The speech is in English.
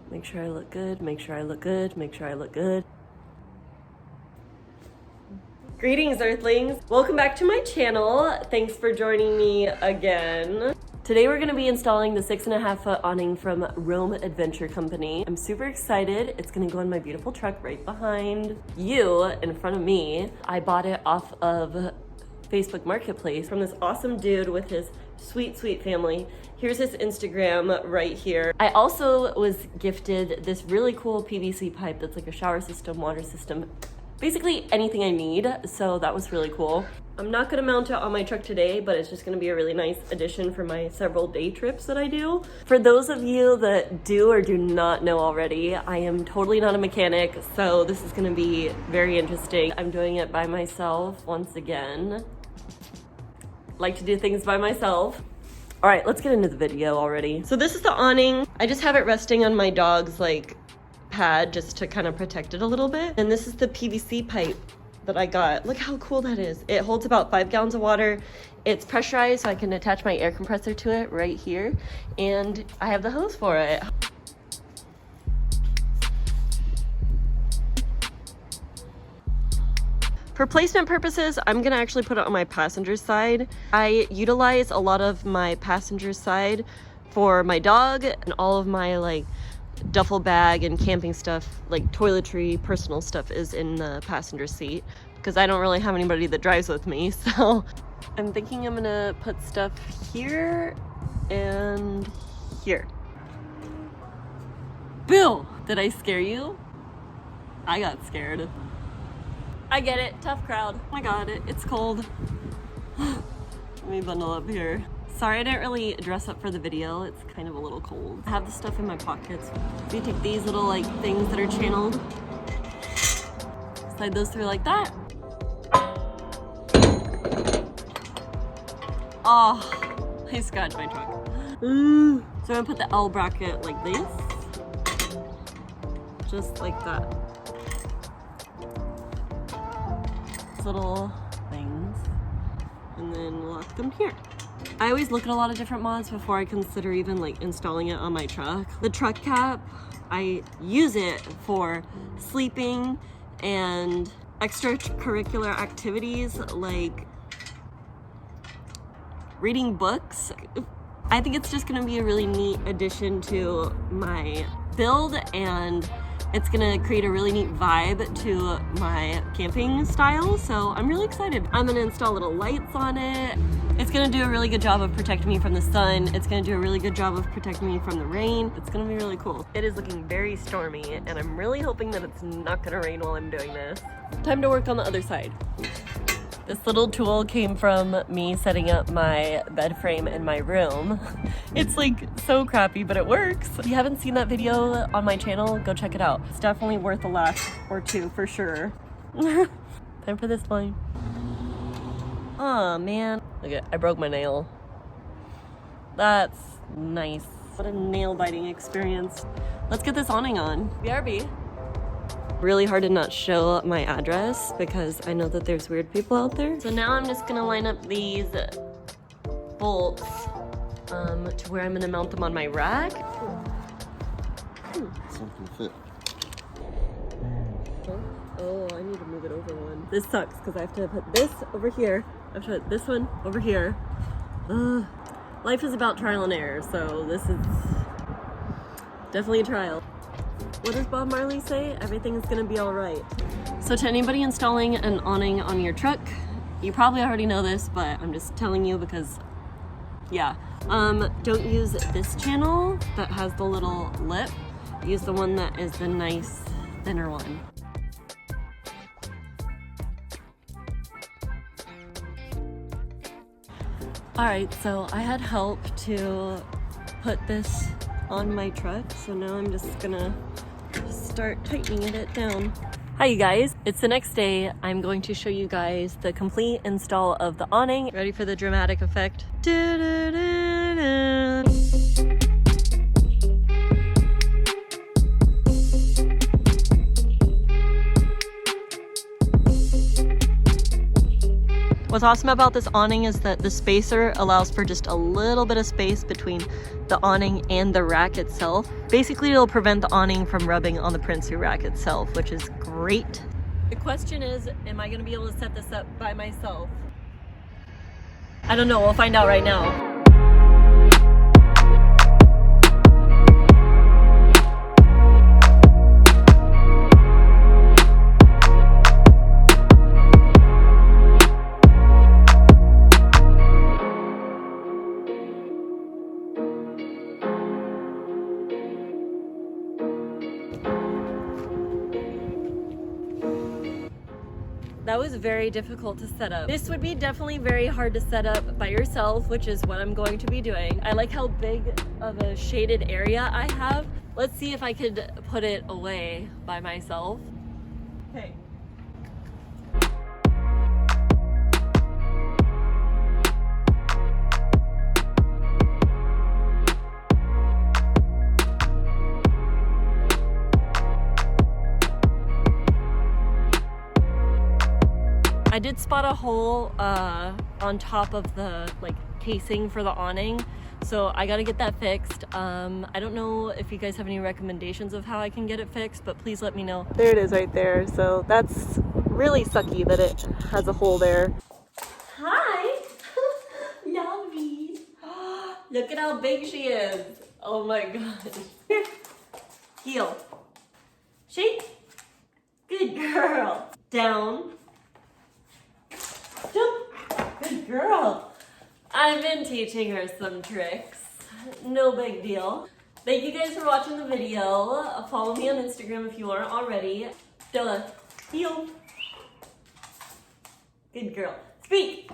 Make sure I look good, make sure I look good, make sure I look good. Greetings, Earthlings. Welcome back to my channel. Thanks for joining me again. Today we're gonna be installing the 6.5-foot awning from Rome Adventure Company. I'm super excited. It's gonna go on my beautiful truck right behind you in front of me. I bought it off of Facebook Marketplace from this awesome dude with his sweet, sweet family. Here's his Instagram right here. I also was gifted this really cool PVC pipe that's like a shower system, water system, basically anything I need, so that was really cool. I'm not gonna mount it on my truck today, but it's just gonna be a really nice addition for my several day trips that I do. For those of you that do or do not know already, I am totally not a mechanic, so this is gonna be very interesting. I'm doing it by myself once again. Like to do things by myself. All right, let's get into the video already. So this is the awning. I just have it resting on my dog's pad just to kind of protect it a little bit. And this is the PVC pipe that I got. Look how cool that is. It holds about 5 gallons of water. It's pressurized, so I can attach my air compressor to it right here. And I have the hose for it. For placement purposes, I'm gonna actually put it on my passenger side. I utilize a lot of my passenger side for my dog, and all of my duffel bag and camping stuff, like toiletry, personal stuff, is in the passenger seat because I don't really have anybody that drives with me. So I'm thinking I'm gonna put stuff here and here. Bill, did I scare you? I got scared. I get it, tough crowd. I got it, it's cold. Let me bundle up here. Sorry I didn't really dress up for the video. It's kind of a little cold. I have the stuff in my pockets. So you take these little things that are channeled, slide those through like that. Oh, I scratched my truck. So I'm gonna put the L bracket like this, just like that. Little things, and then lock them here. I always look at a lot of different mods before I consider even installing it on my truck. The truck cap, I use it for sleeping and extracurricular activities like reading books. I think it's just gonna be a really neat addition to my build, and it's gonna create a really neat vibe to my camping style, so I'm really excited. I'm gonna install little lights on it. It's gonna do a really good job of protecting me from the sun. It's gonna do a really good job of protecting me from the rain. It's gonna be really cool. It is looking very stormy, and I'm really hoping that it's not gonna rain while I'm doing this. Time to work on the other side. This little tool came from me setting up my bed frame in my room. It's so crappy, but it works. If you haven't seen that video on my channel, go check it out. It's definitely worth a laugh or two for sure. Time for this one. Oh man. Look, I broke my nail. That's nice. What a nail biting experience. Let's get this awning on. BRB. Really hard to not show my address because I know that there's weird people out there. So now I'm just gonna line up these bolts to where I'm gonna mount them on my rack. Something fit. Oh, I need to move it over one. This sucks because I have to put this over here. I have to put this one over here. Life is about trial and error, so this is definitely a trial. What does Bob Marley say? Everything is gonna be all right. So to anybody installing an awning on your truck, you probably already know this, but I'm just telling you because, yeah. Don't use this channel that has the little lip. Use the one that is the nice, thinner one. All right, so I had help to put this on my truck, so now I'm just gonna start tightening it down. Hi you guys, it's the next day. I'm going to show you guys the complete install of the awning. Ready for the dramatic effect? What's awesome about this awning is that the spacer allows for just a little bit of space between the awning and the rack itself. Basically, it'll prevent the awning from rubbing on the Prinsu rack itself, which is great. The question is, am I gonna be able to set this up by myself? I don't know, we'll find out right now. That was very difficult to set up. This would be definitely very hard to set up by yourself, which is what I'm going to be doing. I like how big of a shaded area I have. Let's see if I could put it away by myself. Okay. I did spot a hole on top of the casing for the awning, so I gotta get that fixed. I don't know if you guys have any recommendations of how I can get it fixed, but please let me know. There it is right there, so that's really sucky that it has a hole there. Hi! Lovey! Look at how big she is! Oh my gosh. Here. Heel. Shake. Good girl. Down. Good girl. I've been teaching her some tricks. No big deal. Thank you guys for watching the video. Follow me on Instagram if you aren't already. Stella, heel. Good girl. Speak.